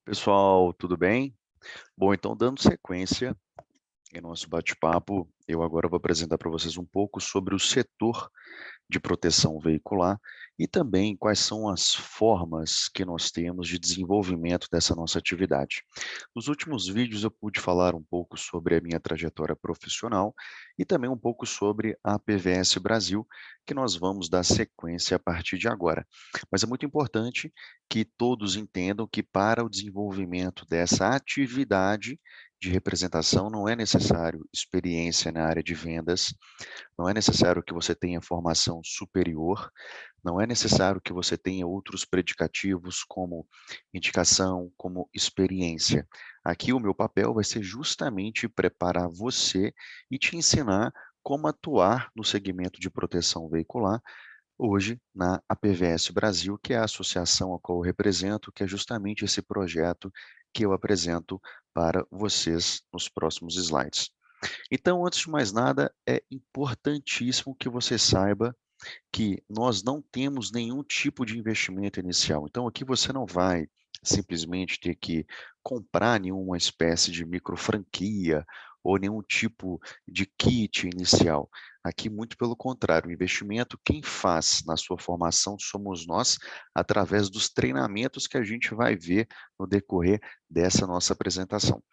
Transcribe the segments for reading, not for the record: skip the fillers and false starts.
Pessoal, tudo bem? Bom, então dando sequência em nosso bate-papo, eu agora vou apresentar para vocês um pouco sobre o setor de proteção veicular e também quais são as formas que nós temos de desenvolvimento dessa nossa atividade. Nos últimos vídeos eu pude falar um pouco sobre a minha trajetória profissional e também um pouco sobre a PVS Brasil, que nós vamos dar sequência a partir de agora. Mas é muito importante que todos entendam que para o desenvolvimento dessa atividade de representação não é necessário experiência na área de vendas, não é necessário que você tenha formação superior, não é necessário que você tenha outros predicativos como indicação, como experiência. Aqui o meu papel vai ser justamente preparar você e te ensinar como atuar no segmento de proteção veicular, hoje na APVS Brasil, que é a associação a qual eu represento, que é justamente esse projeto que eu apresento para vocês nos próximos slides. Então, antes de mais nada, é importantíssimo que você saiba que nós não temos nenhum tipo de investimento inicial. Então, aqui você não vai simplesmente ter que comprar nenhuma espécie de micro franquia ou nenhum tipo de kit inicial. Aqui, muito pelo contrário, o investimento, quem faz na sua formação somos nós, através dos treinamentos que a gente vai ver no decorrer dessa nossa apresentação.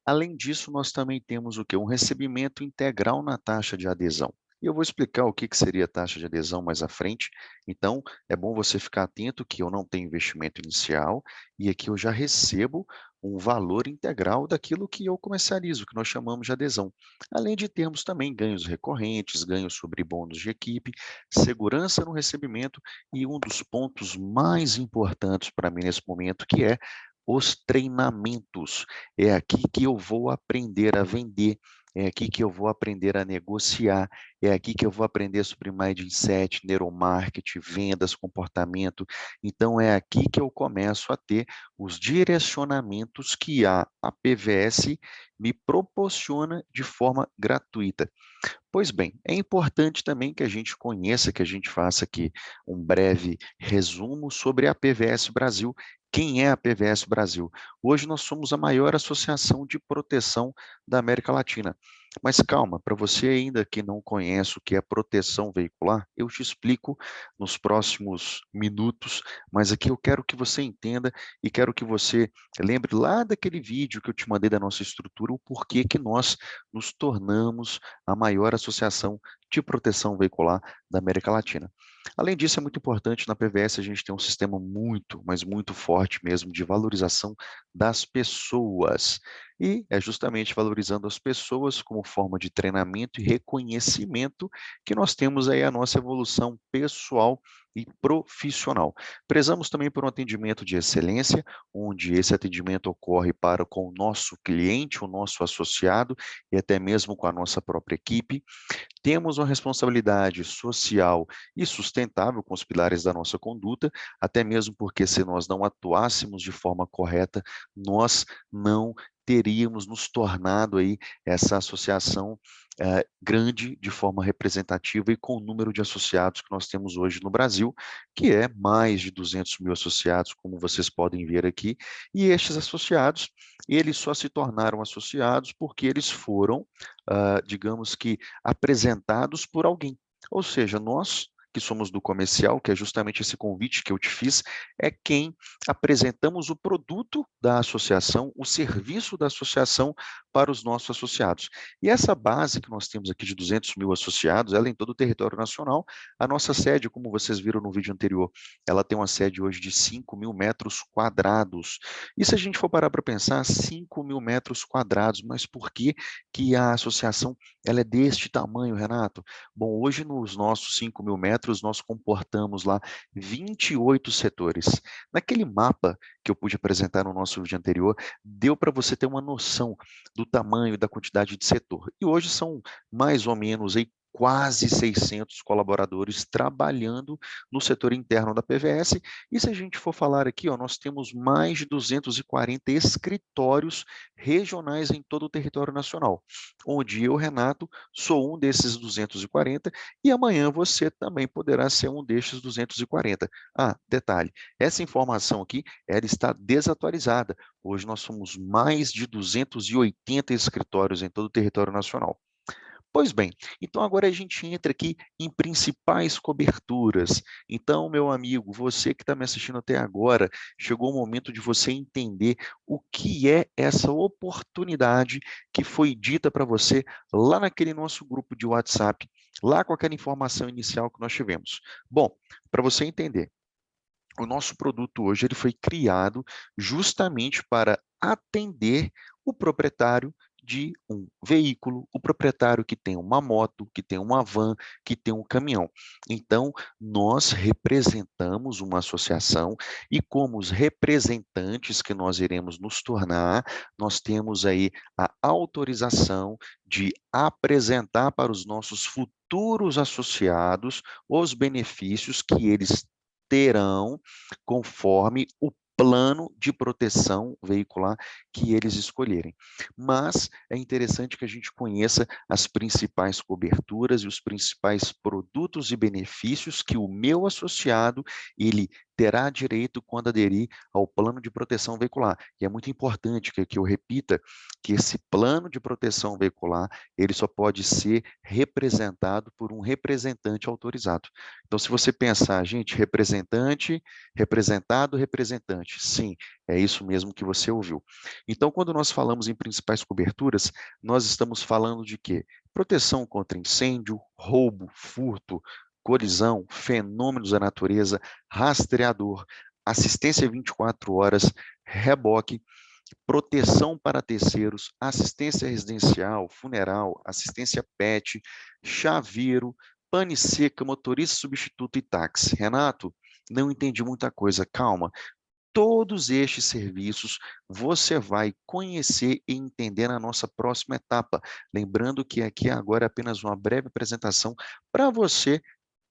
Além disso, nós também temos o quê? Um recebimento integral na taxa de adesão. E eu vou explicar o que seria a taxa de adesão mais à frente. Então, é bom você ficar atento que eu não tenho investimento inicial e aqui eu já recebo um valor integral daquilo que eu comercializo, que nós chamamos de adesão. Além de termos também ganhos recorrentes, ganhos sobre bônus de equipe, segurança no recebimento e um dos pontos mais importantes para mim nesse momento, que é os treinamentos. É aqui que eu vou aprender a vender, é aqui que eu vou aprender a negociar, é aqui que eu vou aprender sobre mindset, neuromarketing, vendas, comportamento. Então, é aqui que eu começo a ter os direcionamentos que a PVS me proporciona de forma gratuita. Pois bem, é importante também que a gente conheça, que a gente faça aqui um breve resumo sobre a PVS Brasil. Quem é a PVS Brasil? Hoje nós somos a maior associação de proteção da América Latina. Mas calma, para você ainda que não conhece o que é proteção veicular, eu te explico nos próximos minutos, mas aqui eu quero que você entenda e quero que você lembre lá daquele vídeo que eu te mandei da nossa estrutura, o porquê que nós nos tornamos a maior associação de proteção veicular da América Latina. Além disso, é muito importante na PVS a gente ter um sistema muito, mas muito forte mesmo de valorização das pessoas. E é justamente valorizando as pessoas como forma de treinamento e reconhecimento que nós temos aí a nossa evolução pessoal e profissional. Prezamos também por um atendimento de excelência, onde esse atendimento ocorre para com o nosso cliente, o nosso associado e até mesmo com a nossa própria equipe. Temos uma responsabilidade social e sustentável com os pilares da nossa conduta, até mesmo porque se nós não atuássemos de forma correta, nós não teríamos nos tornado aí essa associação grande de forma representativa e com o número de associados que nós temos hoje no Brasil, que é mais de 200 mil associados, como vocês podem ver aqui, e estes associados, eles só se tornaram associados porque eles foram, digamos que, apresentados por alguém. Ou seja, nós que somos do comercial, que é justamente esse convite que eu te fiz, é quem apresentamos o produto da associação, o serviço da associação para os nossos associados. E essa base que nós temos aqui de 200 mil associados, ela é em todo o território nacional. A nossa sede, como vocês viram no vídeo anterior, ela tem uma sede hoje de 5 mil metros quadrados. E se a gente for parar para pensar, 5 mil metros quadrados, mas por que a associação ela é deste tamanho, Renato? Bom, hoje nos nossos 5 mil metros, nós comportamos lá 28 setores. Naquele mapa que eu pude apresentar no nosso vídeo anterior, deu para você ter uma noção do tamanho e da quantidade de setor. E hoje são mais ou menos aí quase 600 colaboradores trabalhando no setor interno da PVS, e se a gente for falar aqui, ó, nós temos mais de 240 escritórios regionais em todo o território nacional, onde eu, Renato, sou um desses 240, e amanhã você também poderá ser um destes 240. Ah, detalhe, essa informação aqui, ela está desatualizada. Hoje nós somos mais de 280 escritórios em todo o território nacional. Pois bem, então agora a gente entra aqui em principais coberturas. Então, meu amigo, você que está me assistindo até agora, chegou o momento de você entender o que é essa oportunidade que foi dita para você lá naquele nosso grupo de WhatsApp, lá com aquela informação inicial que nós tivemos. Bom, para você entender, o nosso produto hoje ele foi criado justamente para atender o proprietário de um veículo, o proprietário que tem uma moto, que tem uma van, que tem um caminhão. Então, nós representamos uma associação e como os representantes que nós iremos nos tornar, nós temos aí a autorização de apresentar para os nossos futuros associados os benefícios que eles terão conforme o plano de proteção veicular que eles escolherem. Mas é interessante que a gente conheça as principais coberturas e os principais produtos e benefícios que o meu associado ele terá direito quando aderir ao plano de proteção veicular. E é muito importante que eu repita que esse plano de proteção veicular ele só pode ser representado por um representante autorizado. Então, se você pensar, gente, representante, representado, representante, sim, é isso mesmo que você ouviu. Então, quando nós falamos em principais coberturas, nós estamos falando de quê? Proteção contra incêndio, roubo, furto, colisão, fenômenos da natureza, rastreador, assistência 24 horas, reboque, proteção para terceiros, assistência residencial, funeral, assistência PET, chaveiro, pane seca, motorista substituto e táxi. Renato, não entendi muita coisa, calma. Todos estes serviços você vai conhecer e entender na nossa próxima etapa. Lembrando que aqui agora é apenas uma breve apresentação para você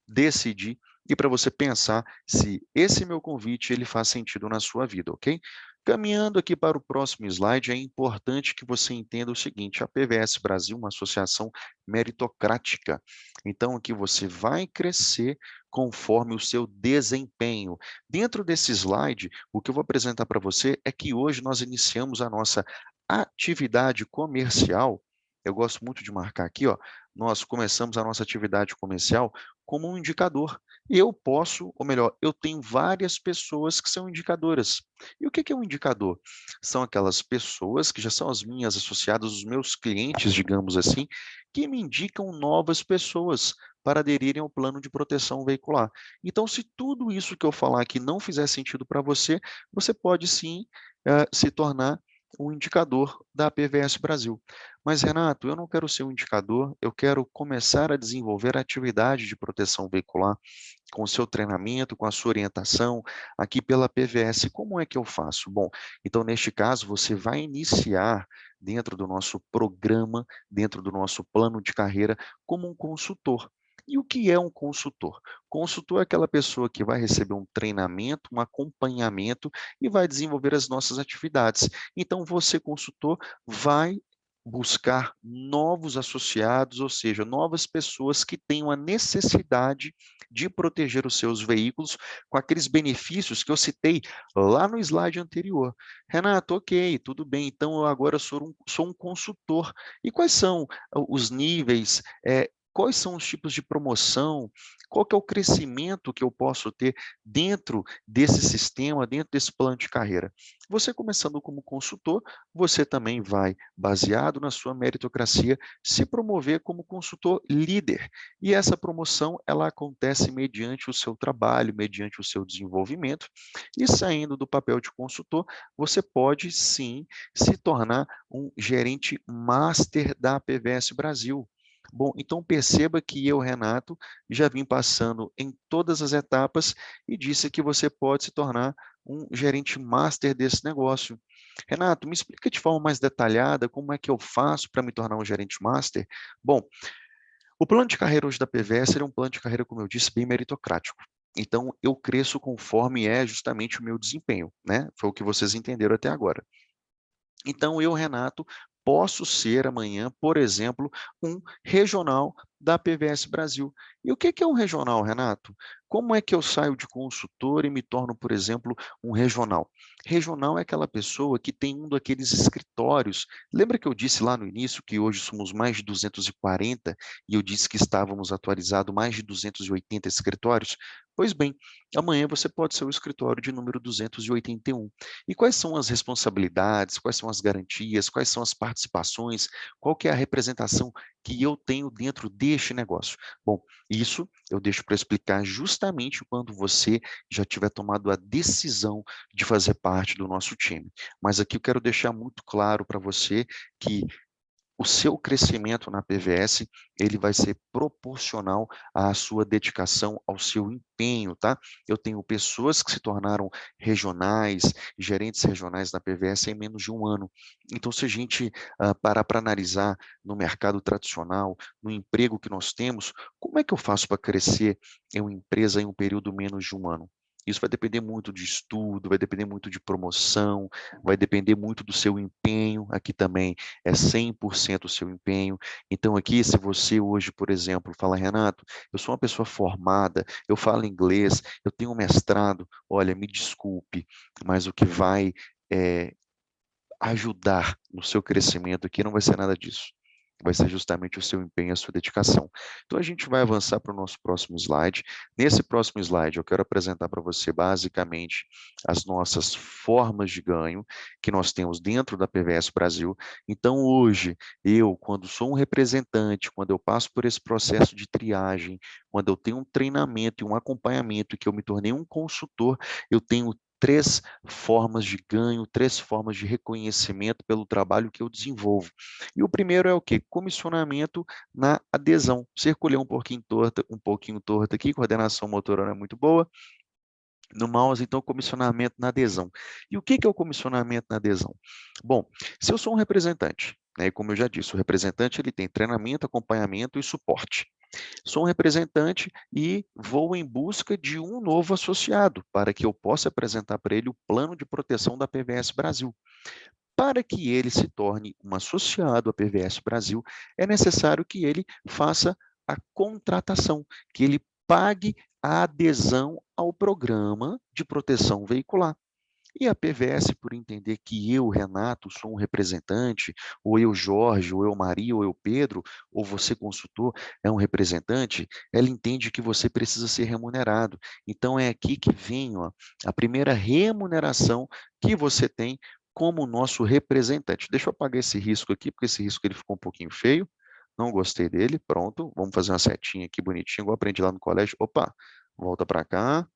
decidir e para você pensar se esse meu convite ele faz sentido na sua vida, ok? Caminhando aqui para o próximo slide, é importante que você entenda o seguinte: a PVS Brasil é uma associação meritocrática. Então, aqui você vai crescer conforme o seu desempenho. Dentro desse slide, o que eu vou apresentar para você é que hoje nós iniciamos a nossa atividade comercial. Eu gosto muito de marcar aqui, ó. Nós começamos a nossa atividade comercial como um indicador. Eu posso, ou melhor, eu tenho várias pessoas que são indicadoras. E o que é um indicador? São aquelas pessoas que já são as minhas associadas, os meus clientes, digamos assim, que me indicam novas pessoas para aderirem ao plano de proteção veicular. Então, se tudo isso que eu falar aqui não fizer sentido para você, você pode sim se tornar um indicador da PVS Brasil. Mas, Renato, eu não quero ser um indicador, eu quero começar a desenvolver a atividade de proteção veicular com o seu treinamento, com a sua orientação aqui pela PVS. Como é que eu faço? Bom, então, neste caso, você vai iniciar dentro do nosso programa, dentro do nosso plano de carreira, como um consultor. E o que é um consultor? Consultor é aquela pessoa que vai receber um treinamento, um acompanhamento e vai desenvolver as nossas atividades. Então, você, consultor, vai buscar novos associados, ou seja, novas pessoas que tenham a necessidade de proteger os seus veículos com aqueles benefícios que eu citei lá no slide anterior. Renato, ok, tudo bem, então eu agora sou um consultor. E quais são os níveis, quais são os tipos de promoção, qual que é o crescimento que eu posso ter dentro desse sistema, dentro desse plano de carreira? Você começando como consultor, você também vai, baseado na sua meritocracia, se promover como consultor líder. E essa promoção, ela acontece mediante o seu trabalho, mediante o seu desenvolvimento, e saindo do papel de consultor, você pode sim se tornar um gerente master da PVS Brasil. Bom, então perceba que eu, Renato, já vim passando em todas as etapas e disse que você pode se tornar um gerente master desse negócio. Renato, me explica de forma mais detalhada como é que eu faço para me tornar um gerente master? Bom, O plano de carreira hoje da PVS ele é um plano de carreira, como eu disse, bem meritocrático. Então, eu cresço conforme é justamente o meu desempenho, né? Foi o que vocês entenderam até agora. Então, eu, Renato, posso ser amanhã, por exemplo, um regional da PVS Brasil. E o que que é um regional, Renato? Como é que eu saio de consultor e me torno, por exemplo, um regional? Regional é aquela pessoa que tem um daqueles escritórios. Lembra que eu disse lá no início que hoje somos mais de 240 e eu disse que estávamos atualizados mais de 280 escritórios? Pois bem, amanhã você pode ser o escritório de número 281. E quais são as responsabilidades, quais são as garantias, quais são as participações, qual que é a representação que eu tenho dentro deste negócio? Bom, isso eu deixo para explicar justamente quando você já tiver tomado a decisão de fazer parte do nosso time. Mas aqui eu quero deixar muito claro para você que o seu crescimento na PVS, ele vai ser proporcional à sua dedicação, ao seu empenho, tá? Eu tenho pessoas que se tornaram regionais, gerentes regionais na PVS em menos de um ano. Então, se a gente parar para analisar no mercado tradicional, no emprego que nós temos, como é que eu faço para crescer em uma empresa em um período menos de um ano? Isso vai depender muito de estudo, vai depender muito de promoção, vai depender muito do seu empenho. Aqui também é 100% o seu empenho. Então, aqui, se você hoje, por exemplo, fala, Renato, eu sou uma pessoa formada, eu falo inglês, eu tenho um mestrado, olha, me desculpe, mas o que vai é, ajudar no seu crescimento aqui não vai ser nada disso. Vai ser justamente o seu empenho, a sua dedicação. Então, a gente vai avançar para o nosso próximo slide. Nesse próximo slide, eu quero apresentar para você, basicamente, as nossas formas de ganho que nós temos dentro da PVS Brasil. Então, hoje, eu, quando sou um representante, quando eu passo por esse processo de triagem, quando eu tenho um treinamento e um acompanhamento, e que eu me tornei um consultor, eu tenho três formas de ganho, três formas de reconhecimento pelo trabalho que eu desenvolvo. E o primeiro é o quê? Comissionamento na adesão. Circulei um pouquinho torto aqui, coordenação motora não é muito boa. No mouse, então, comissionamento na adesão. E o que que é o comissionamento na adesão? Bom, se eu sou um representante, né, como eu já disse, o representante ele tem treinamento, acompanhamento e suporte. Sou um representante e vou em busca de um novo associado, para que eu possa apresentar para ele o plano de proteção da PVS Brasil. Para que ele se torne um associado à PVS Brasil, é necessário que ele faça a contratação, que ele pague a adesão ao programa de proteção veicular. E a PVS, por entender que eu, Renato, sou um representante, ou eu, Jorge, ou eu, Maria, ou eu, Pedro, ou você, consultor, é um representante, ela entende que você precisa ser remunerado. Então, é aqui que vem ó, a primeira remuneração que você tem como nosso representante. Deixa eu apagar esse risco aqui, porque esse risco ele ficou um pouquinho feio. Não gostei dele. Pronto, vamos fazer uma setinha aqui bonitinha, igual aprendi lá no colégio. Opa, volta para cá.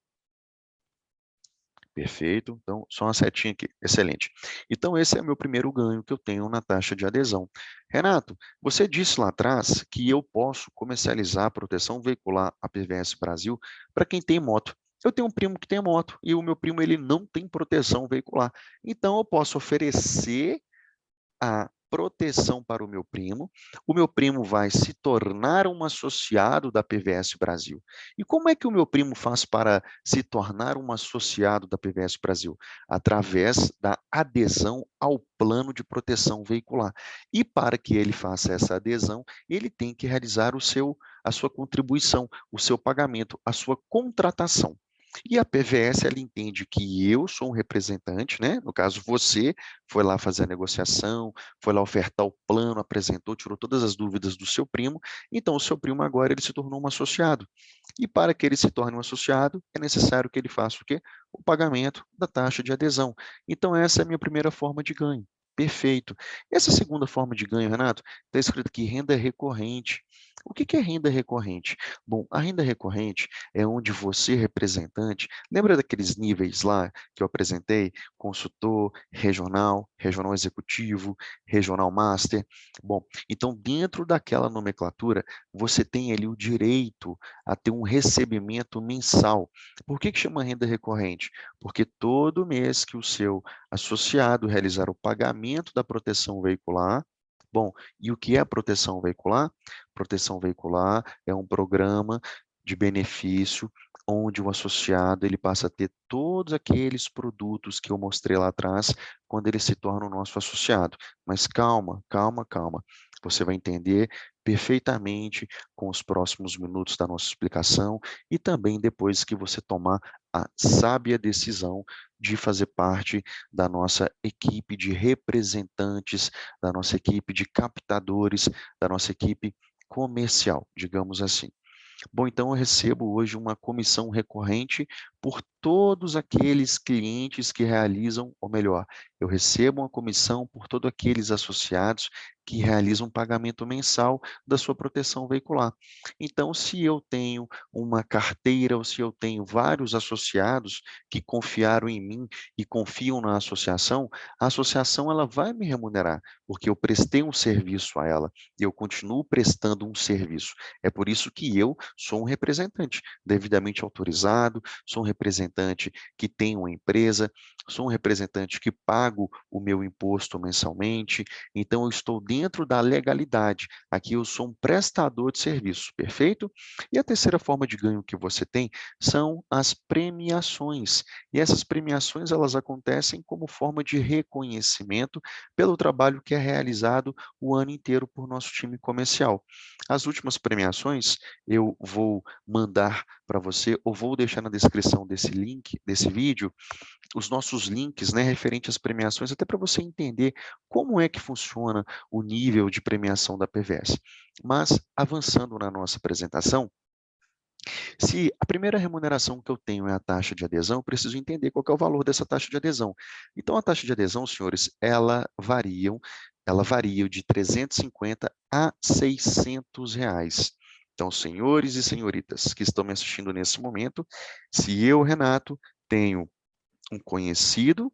Perfeito. Então, só uma setinha aqui. Excelente. Então, esse é meu primeiro ganho que eu tenho na taxa de adesão. Renato, você disse lá atrás que eu posso comercializar a proteção veicular APVS Brasil para quem tem moto. Eu tenho um primo que tem moto e o meu primo ele não tem proteção veicular. Então, eu posso oferecer a proteção para o meu primo vai se tornar um associado da PVS Brasil. E como é que o meu primo faz para se tornar um associado da PVS Brasil? Através da adesão ao plano de proteção veicular. E para que ele faça essa adesão, ele tem que realizar a sua contribuição, o seu pagamento, a sua contratação. E a PVS, ela entende que eu sou um representante, né? No caso, você foi lá fazer a negociação, foi lá ofertar o plano, apresentou, tirou todas as dúvidas do seu primo, então o seu primo agora ele se tornou um associado. E para que ele se torne um associado, é necessário que ele faça o quê? O pagamento da taxa de adesão. Então essa é a minha primeira forma de ganho. Perfeito. Essa segunda forma de ganho, Renato, está escrito aqui renda recorrente. O que que é renda recorrente? Bom, a renda recorrente é onde você, representante, lembra daqueles níveis lá que eu apresentei? Consultor, regional, regional executivo, regional master. Bom, então dentro daquela nomenclatura, você tem ali o direito a ter um recebimento mensal. Por que que chama renda recorrente? Porque todo mês que o seu associado realizar o pagamento da proteção veicular, Bom, e o que é a proteção veicular? Proteção veicular é um programa de benefício onde o associado ele passa a ter todos aqueles produtos que eu mostrei lá atrás quando ele se torna o nosso associado. Mas calma, calma, calma. Você vai entender perfeitamente com os próximos minutos da nossa explicação e também depois que você tomar a sábia decisão de fazer parte da nossa equipe de representantes, da nossa equipe de captadores, da nossa equipe comercial, digamos assim. Bom, então eu recebo hoje uma comissão recorrente por todos aqueles clientes que realizam, ou melhor, eu recebo uma comissão por todos aqueles associados que realizam pagamento mensal da sua proteção veicular. Então, se eu tenho uma carteira ou se eu tenho vários associados que confiaram em mim e confiam na associação, a associação ela vai me remunerar, porque eu prestei um serviço a ela e eu continuo prestando um serviço. É por isso que eu sou um representante devidamente autorizado, sou um representante que tem uma empresa, sou um representante que pago o meu imposto mensalmente, então eu estou dentro da legalidade. Aqui eu sou um prestador de serviço, perfeito? E a terceira forma de ganho que você tem são as premiações. E essas premiações elas acontecem como forma de reconhecimento pelo trabalho que é realizado o ano inteiro por nosso time comercial. As últimas premiações eu vou mandar para você, ou vou deixar na descrição desse link, desse vídeo, os nossos links, né, referente às premiações, até para você entender como é que funciona o nível de premiação da PVS. Mas, avançando na nossa apresentação, se a primeira remuneração que eu tenho é a taxa de adesão, eu preciso entender qual que é o valor dessa taxa de adesão. Então, a taxa de adesão, senhores, ela varia de 350 a 600 reais. Então, senhores e senhoritas que estão me assistindo nesse momento, se eu, Renato, tenho um conhecido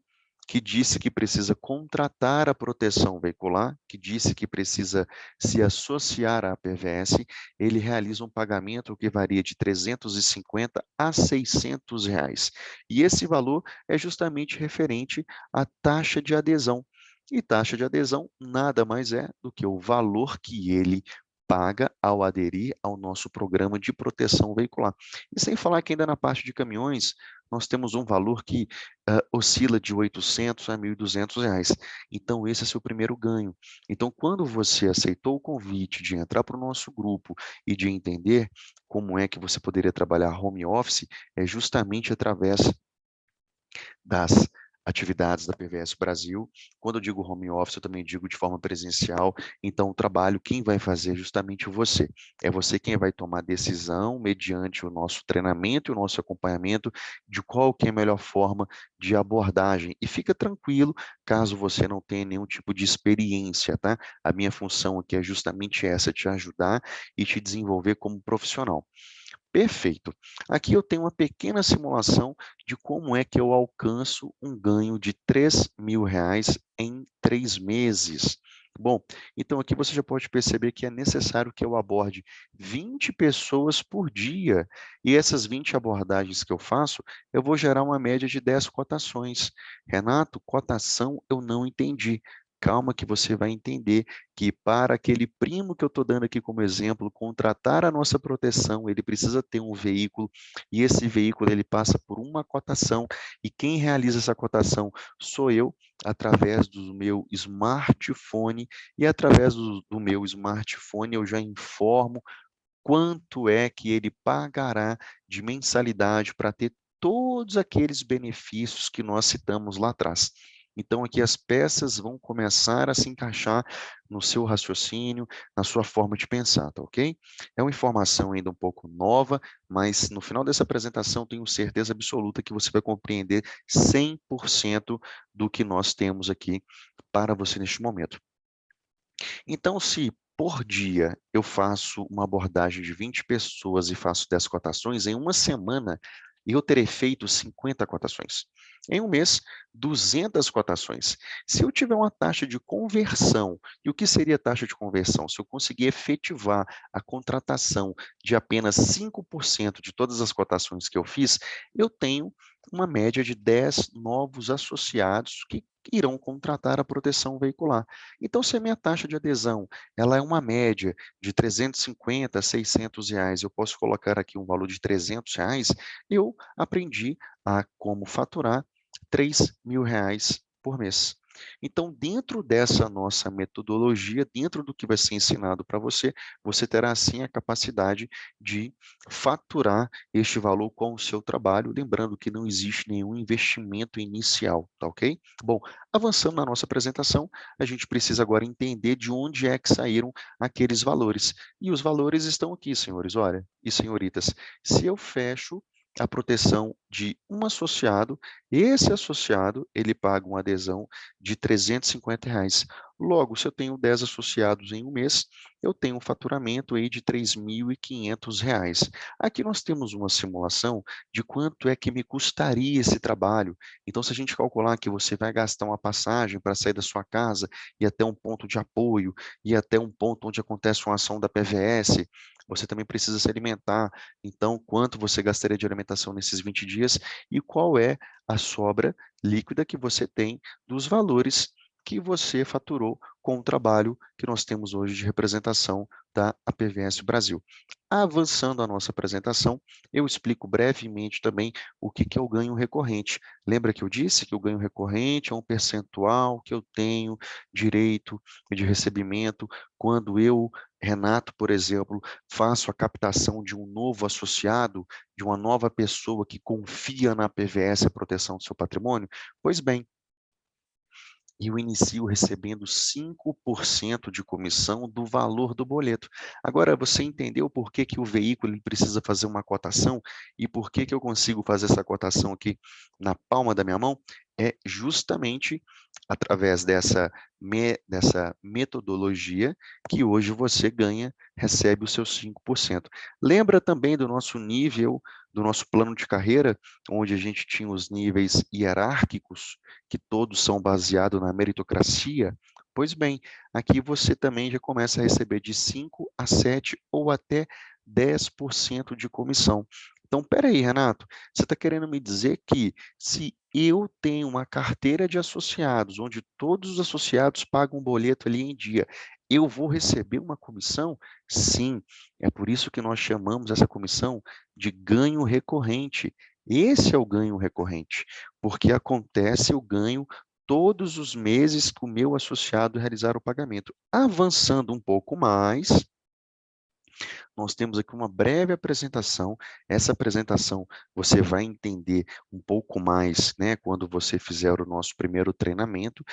que disse que precisa contratar a proteção veicular, que disse que precisa se associar à PVS, ele realiza um pagamento que varia de 350 a 600 reais. E esse valor é justamente referente à taxa de adesão. E taxa de adesão nada mais é do que o valor que ele paga ao aderir ao nosso programa de proteção veicular. E sem falar que ainda na parte de caminhões, nós temos um valor que oscila de 800 a 1.200 reais. Então, esse é seu primeiro ganho. Então, quando você aceitou o convite de entrar para o nosso grupo e de entender como é que você poderia trabalhar home office, é justamente através das atividades da PVS Brasil. Quando eu digo home office, eu também digo de forma presencial. Então, o trabalho, quem vai fazer é justamente você. É você quem vai tomar decisão mediante o nosso treinamento e o nosso acompanhamento de qual que é a melhor forma de abordagem. E fica tranquilo, caso você não tenha nenhum tipo de experiência, tá? A minha função aqui é justamente essa, te ajudar e te desenvolver como profissional. Perfeito. Aqui eu tenho uma pequena simulação de como é que eu alcanço um ganho de R$ 3.000 em 3 meses. Bom, então aqui você já pode perceber que é necessário que eu aborde 20 pessoas por dia. E essas 20 abordagens que eu faço, eu vou gerar uma média de 10 cotações. Renato, cotação eu não entendi. Calma que você vai entender que para aquele primo que eu estou dando aqui como exemplo, contratar a nossa proteção, ele precisa ter um veículo e esse veículo ele passa por uma cotação e quem realiza essa cotação sou eu através do meu smartphone e através do meu smartphone eu já informo quanto é que ele pagará de mensalidade para ter todos aqueles benefícios que nós citamos lá atrás. Então, aqui as peças vão começar a se encaixar no seu raciocínio, na sua forma de pensar, tá ok? É uma informação ainda um pouco nova, mas no final dessa apresentação tenho certeza absoluta que você vai compreender 100% do que nós temos aqui para você neste momento. Então, se por dia eu faço uma abordagem de 20 pessoas e faço 10 cotações, em uma semana eu terei feito 50 cotações. Em um mês, 200 cotações. Se eu tiver uma taxa de conversão, e o que seria a taxa de conversão? Se eu conseguir efetivar a contratação de apenas 5% de todas as cotações que eu fiz, eu tenho uma média de 10 novos associados que irão contratar a proteção veicular. Então, se a minha taxa de adesão ela é uma média de 350 a R$ 600, eu posso colocar aqui um valor de R$ 300, eu aprendi a como faturar R$ 3.000 por mês. Então, dentro dessa nossa metodologia, dentro do que vai ser ensinado para você, você terá sim a capacidade de faturar este valor com o seu trabalho, lembrando que não existe nenhum investimento inicial, tá ok? Bom, avançando na nossa apresentação, a gente precisa agora entender de onde é que saíram aqueles valores. E os valores estão aqui, senhores, olha, e senhoritas. Se eu fecho a proteção de um associado, esse associado, ele paga uma adesão de R$ 350. Logo, se eu tenho 10 associados em um mês, eu tenho um faturamento aí de R$ 3.500. Aqui nós temos uma simulação de quanto é que me custaria esse trabalho. Então, se a gente calcular que você vai gastar uma passagem para sair da sua casa e até um ponto de apoio, e até um ponto onde acontece uma ação da PVS, você também precisa se alimentar. Então, quanto você gastaria de alimentação nesses 20 dias e qual é a sobra líquida que você tem dos valores que você faturou com o trabalho que nós temos hoje de representação da APVS Brasil. Avançando a nossa apresentação, eu explico brevemente também o que é o ganho recorrente. Lembra que eu disse que o ganho recorrente é um percentual que eu tenho direito de recebimento quando eu, Renato, por exemplo, faço a captação de um novo associado, de uma nova pessoa que confia na PVS, a proteção do seu patrimônio? Pois bem, e eu inicio recebendo 5% de comissão do valor do boleto. Agora, você entendeu por que que o veículo ele precisa fazer uma cotação e por que que eu consigo fazer essa cotação aqui na palma da minha mão? É justamente através dessa metodologia que hoje você ganha, recebe os seus 5%. Lembra também do nosso nível, do nosso plano de carreira, onde a gente tinha os níveis hierárquicos, que todos são baseados na meritocracia? Pois bem, aqui você também já começa a receber de 5 a 7 ou até 10% de comissão. Então, peraí, Renato, você está querendo me dizer que se eu tenho uma carteira de associados, onde todos os associados pagam um boleto ali em dia, eu vou receber uma comissão? Sim, é por isso que nós chamamos essa comissão de ganho recorrente. Esse é o ganho recorrente, porque acontece o ganho todos os meses que o meu associado realizar o pagamento. Avançando um pouco mais, nós temos aqui uma breve apresentação. Essa apresentação você vai entender um pouco mais, né, quando você fizer o nosso primeiro treinamento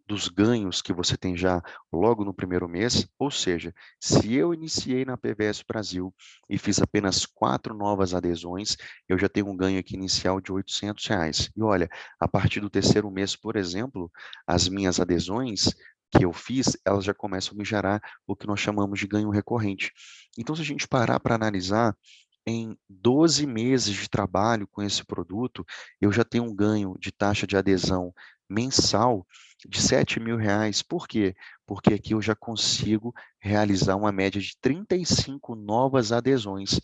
dos ganhos que você tem já logo no primeiro mês. Ou seja, se eu iniciei na PVS Brasil e fiz apenas 4 novas adesões, eu já tenho um ganho aqui inicial de R$ 800. E olha, a partir do terceiro mês, por exemplo, as minhas adesões que eu fiz, elas já começam a me gerar o que nós chamamos de ganho recorrente. Então, se a gente parar para analisar, em 12 meses de trabalho com esse produto, eu já tenho um ganho de taxa de adesão mensal de R$ 7.000. Por quê? Porque aqui eu já consigo realizar uma média de 35 novas adesões.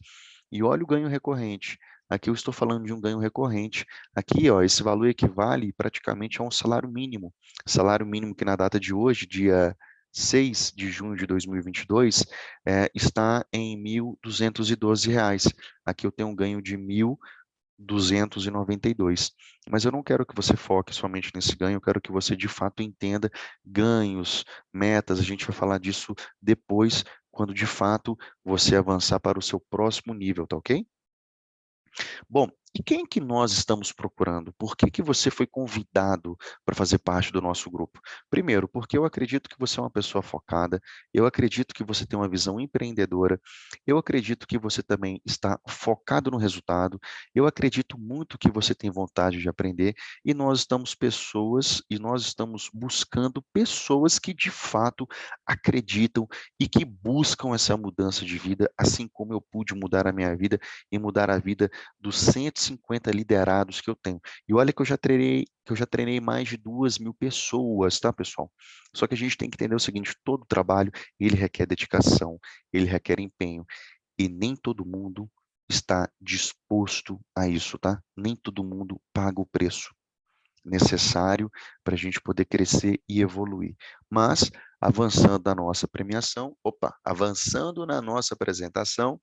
E olha o ganho recorrente. Aqui eu estou falando de um ganho recorrente. Aqui, ó, esse valor equivale praticamente a um salário mínimo. Salário mínimo que na data de hoje, dia 6 de junho de 2022, está em R$ 1.212. Aqui eu tenho um ganho de 1.292. Mas eu não quero que você foque somente nesse ganho, eu quero que você de fato entenda ganhos, metas. A gente vai falar disso depois, quando de fato você avançar para o seu próximo nível, tá ok? Bom, e quem que nós estamos procurando? Por que que você foi convidado para fazer parte do nosso grupo? Primeiro, porque eu acredito que você é uma pessoa focada, eu acredito que você tem uma visão empreendedora, eu acredito que você também está focado no resultado, eu acredito muito que você tem vontade de aprender e nós estamos buscando pessoas que de fato acreditam e que buscam essa mudança de vida, assim como eu pude mudar a minha vida e mudar a vida dos 150 liderados que eu tenho. E olha que eu já treinei mais de 2.000 pessoas, tá, pessoal? Só que a gente tem que entender o seguinte, todo trabalho, ele requer dedicação, ele requer empenho, e nem todo mundo está disposto a isso, tá? Nem todo mundo paga o preço necessário para a gente poder crescer e evoluir. Mas, avançando na nossa premiação, avançando na nossa apresentação,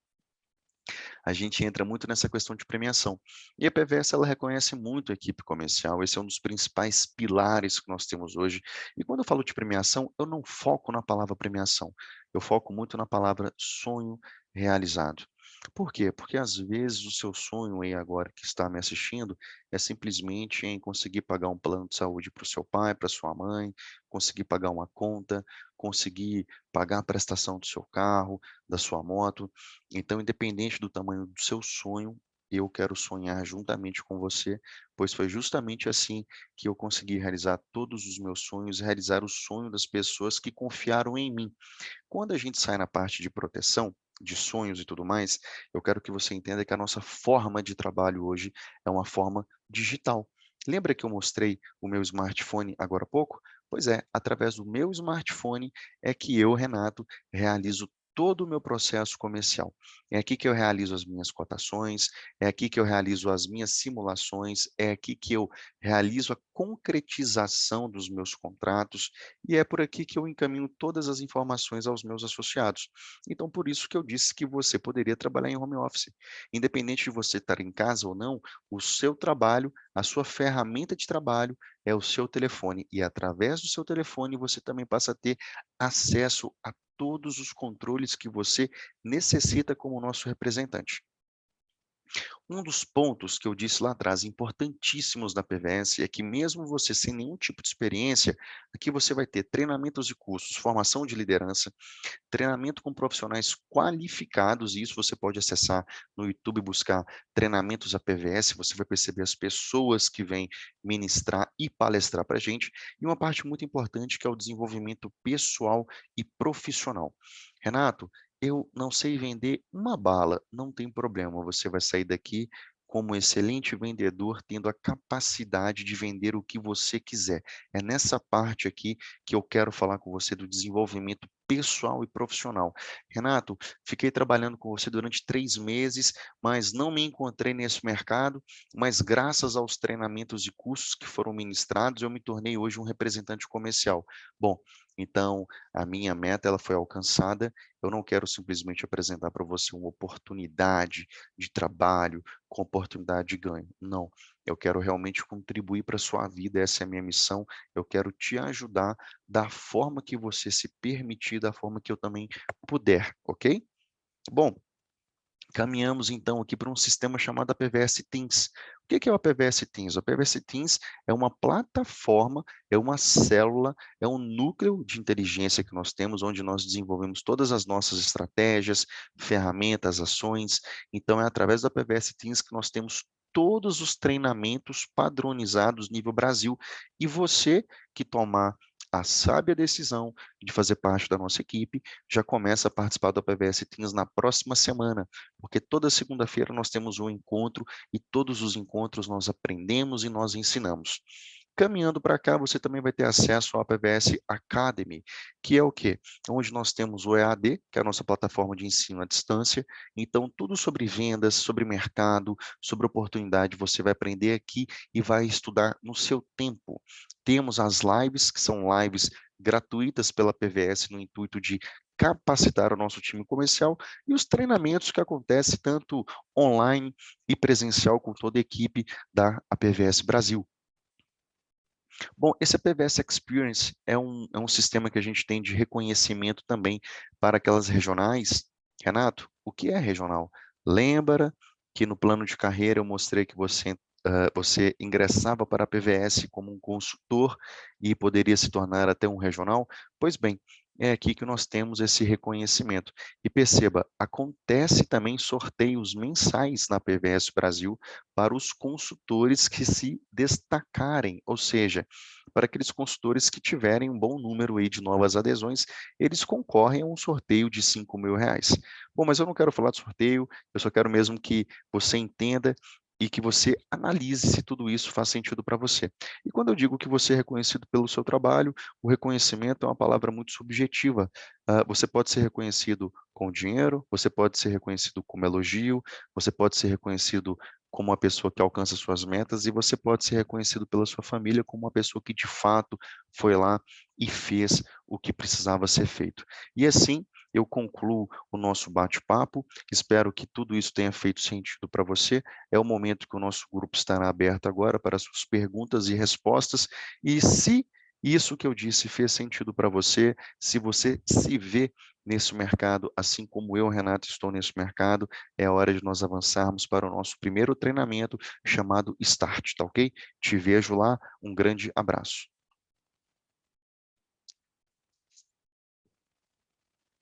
a gente entra muito nessa questão de premiação. E a PVS, ela reconhece muito a equipe comercial, esse é um dos principais pilares que nós temos hoje. E quando eu falo de premiação, eu não foco na palavra premiação, eu foco muito na palavra sonho realizado. Por quê? Porque às vezes o seu sonho aí agora que está me assistindo é simplesmente em conseguir pagar um plano de saúde para o seu pai, para sua mãe, conseguir pagar uma conta, conseguir pagar a prestação do seu carro, da sua moto. Então, independente do tamanho do seu sonho, eu quero sonhar juntamente com você, pois foi justamente assim que eu consegui realizar todos os meus sonhos, realizar o sonho das pessoas que confiaram em mim. Quando a gente sai na parte de proteção, de sonhos e tudo mais, eu quero que você entenda que a nossa forma de trabalho hoje é uma forma digital. Lembra que eu mostrei o meu smartphone agora há pouco? Pois é, através do meu smartphone é que eu, Renato, realizo todo o meu processo comercial. É aqui que eu realizo as minhas cotações, é aqui que eu realizo as minhas simulações, é aqui que eu realizo a concretização dos meus contratos, e é por aqui que eu encaminho todas as informações aos meus associados. Então, por isso que eu disse que você poderia trabalhar em home office. Independente de você estar em casa ou não, o seu trabalho, a sua ferramenta de trabalho é o seu telefone. E através do seu telefone você também passa a ter acesso a todos os controles que você necessita como nosso representante. Um dos pontos que eu disse lá atrás, importantíssimos da PVS, é que mesmo você sem nenhum tipo de experiência, aqui você vai ter treinamentos e cursos, formação de liderança, treinamento com profissionais qualificados, e isso você pode acessar no YouTube, buscar treinamentos APVS, você vai perceber as pessoas que vêm ministrar e palestrar para a gente, e uma parte muito importante que é o desenvolvimento pessoal e profissional. Renato, eu não sei vender uma bala, não tem problema, você vai sair daqui como excelente vendedor, tendo a capacidade de vender o que você quiser. É nessa parte aqui que eu quero falar com você do desenvolvimento pessoal e profissional. Renato, fiquei trabalhando com você durante 3 meses, mas não me encontrei nesse mercado, mas graças aos treinamentos e cursos que foram ministrados, eu me tornei hoje um representante comercial. Bom, então a minha meta ela foi alcançada. Eu não quero simplesmente apresentar para você uma oportunidade de trabalho com oportunidade de ganho. Não, eu quero realmente contribuir para a sua vida, essa é a minha missão. Eu quero te ajudar da forma que você se permitir, da forma que eu também puder, ok? Bom, caminhamos então aqui para um sistema chamado APVS Teams. O que é o APVS Teams? O APVS Teams é uma plataforma, é uma célula, é um núcleo de inteligência que nós temos, onde nós desenvolvemos todas as nossas estratégias, ferramentas, ações. Então, é através do APVS Teams que nós temos todos os treinamentos padronizados nível Brasil. E você que tomar a sábia decisão de fazer parte da nossa equipe, já começa a participar do APVS Teams na próxima semana, porque toda segunda-feira nós temos um encontro e todos os encontros nós aprendemos e nós ensinamos. Caminhando para cá, você também vai ter acesso ao APVS Academy, que é o quê? Onde nós temos o EAD, que é a nossa plataforma de ensino à distância. Então, tudo sobre vendas, sobre mercado, sobre oportunidade, você vai aprender aqui e vai estudar no seu tempo. Temos as lives, que são lives gratuitas pela PVS, no intuito de capacitar o nosso time comercial, e os treinamentos que acontecem tanto online e presencial com toda a equipe da APVS Brasil. Bom, esse APVS Experience é um sistema que a gente tem de reconhecimento também para aquelas regionais. Renato, o que é regional? Lembra que no plano de carreira eu mostrei que você ingressava para a PVS como um consultor e poderia se tornar até um regional? Pois bem, é aqui que nós temos esse reconhecimento. E perceba, acontece também sorteios mensais na PVS Brasil para os consultores que se destacarem, ou seja, para aqueles consultores que tiverem um bom número aí de novas adesões, eles concorrem a um sorteio de R$ 5.000. Bom, mas eu não quero falar de sorteio, eu só quero mesmo que você entenda e que você analise se tudo isso faz sentido para você. E quando eu digo que você é reconhecido pelo seu trabalho, o reconhecimento é uma palavra muito subjetiva. Você pode ser reconhecido com dinheiro, você pode ser reconhecido como elogio, você pode ser reconhecido como uma pessoa que alcança suas metas e você pode ser reconhecido pela sua família como uma pessoa que de fato foi lá e fez o que precisava ser feito. E assim eu concluo o nosso bate-papo. Espero que tudo isso tenha feito sentido para você. É o momento que o nosso grupo estará aberto agora para suas perguntas e respostas. E se isso que eu disse fez sentido para você, se você se vê nesse mercado, assim como eu, Renato, estou nesse mercado, é hora de nós avançarmos para o nosso primeiro treinamento chamado Start, tá ok? Te vejo lá, um grande abraço.